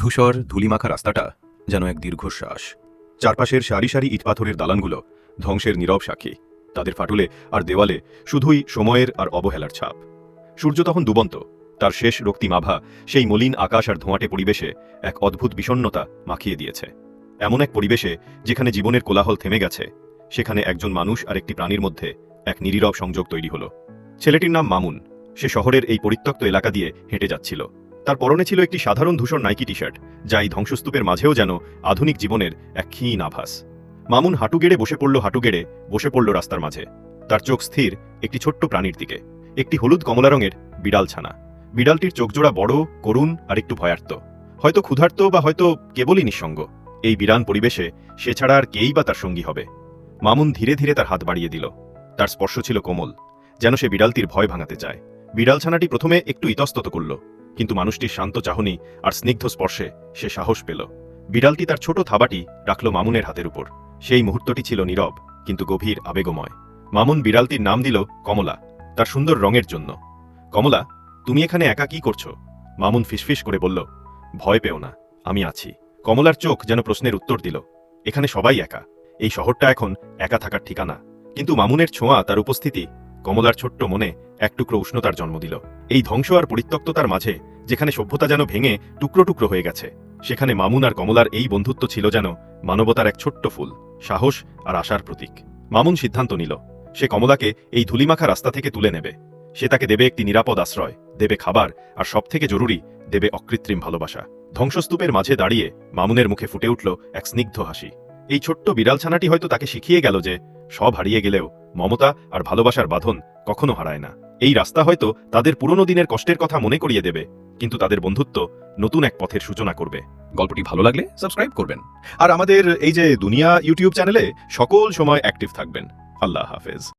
ধূসর ধুলিমাখা রাস্তাটা যেন এক দীর্ঘশ্বাস। চারপাশের সারি সারি ইটপাথরের দালানগুলো ধ্বংসের নীরব সাক্ষী। তাদের ফাটলে আর দেওয়ালে শুধুই সময়ের আর অবহেলার ছাপ। সূর্য তখন ডুবন্ত, তার শেষ রক্তিমাভা সেই মলিন আকাশ আর ধোঁয়াটে পরিবেশে এক অদ্ভুত বিষণ্ণতা মাখিয়ে দিয়েছে। এমন এক পরিবেশে যেখানে জীবনের কোলাহল থেমে গেছে, সেখানে একজন মানুষ আর একটি প্রাণীর মধ্যে এক নীরব সংযোগ তৈরি হলো। ছেলেটির নাম মামুন। সে শহরের এই পরিত্যক্ত এলাকা দিয়ে হেঁটে যাচ্ছিল। তার পরনে ছিল একটি সাধারণ ধূসর নাইকি টি শার্ট, যা এই ধ্বংসস্তূপের মাঝেও যেন আধুনিক জীবনের এক ক্ষীণ আভাস। মামুন হাঁটু গেড়ে বসে পড়ল রাস্তার মাঝে। তার চোখ স্থির একটি ছোট্ট প্রাণীর দিকে, একটি হলুদ কমলা রঙের বিড়াল ছানা। বিড়ালটির চোখজোড়া বড়, করুণ আর একটু ভয়ার্ত, হয়তো ক্ষুধার্ত বা হয়তো কেবলই নিঃসঙ্গ। এই বিরান পরিবেশে সে ছাড়া আর কেই বা তার সঙ্গী হবে। মামুন ধীরে ধীরে তার হাত বাড়িয়ে দিল। তার স্পর্শ ছিল কোমল, যেন সে বিড়ালটির ভয় ভাঙাতে চায়। বিড়াল ছানাটি প্রথমে একটু ইতস্তত করল, কিন্তু মানুষটির শান্ত চাহনি আর স্নিগ্ধ স্পর্শে সে সাহস পেল। বিড়ালটি তার ছোট থাবাটি রাখল মামুনের হাতের উপর। সেই মুহূর্তটি ছিল নীরব কিন্তু গভীর আবেগময়। মামুন বিড়ালটির নাম দিল কমলা, তার সুন্দর রঙের জন্য। কমলা, তুমি এখানে একা কি করছো? মামুন ফিসফিস করে বলল, ভয় পেও না, আমি আছি। কমলার চোখ যেন প্রশ্নের উত্তর দিল। এখানে সবাই একা, এই শহরটা এখন একা থাকার ঠিকানা। কিন্তু মামুনের ছোঁয়া, তার উপস্থিতি কমলার ছোট্ট মনে এক টুকরো উষ্ণতার জন্ম দিল। এই ধ্বংস আর পরিত্যক্ততার মাঝে যেখানে সভ্যতা যেন ভেঙে টুকরো টুকরো হয়ে গেছে, সেখানে মামুন আর কমলার এই বন্ধুত্ব ছিল যেন মানবতার এক ছোট্ট ফুল, সাহস আর আশার প্রতীক। মামুন সিদ্ধান্ত নিল, সে কমলাকে এই ধুলিমাখা রাস্তা থেকে তুলে নেবে। সে তাকে দেবে একটি নিরাপদ আশ্রয়, দেবে খাবার, আর সবথেকে জরুরি, দেবে অকৃত্রিম ভালোবাসা। ধ্বংসস্তূপের মাঝে দাঁড়িয়ে মামুনের মুখে ফুটে উঠল এক স্নিগ্ধ হাসি। এই ছোট্ট বিড়াল ছানাটি হয়তো তাকে শিখিয়ে গেল যে সব হারিয়ে গেলেও মমতা আর ভালোবাসার বাঁধন কখনো হারায় না। এই রাস্তা হয়তো তাদের পুরনো দিনের কষ্টের কথা মনে করিয়ে দেবে, কিন্তু তাদের বন্ধুত্ব নতুন এক পথের সূচনা করবে। গল্পটি ভালো লাগলে সাবস্ক্রাইব করবেন, আর আমাদের এই যে দুনিয়া ইউটিউব চ্যানেলে সকল সময় অ্যাক্টিভ থাকবেন। আল্লাহ হাফেজ।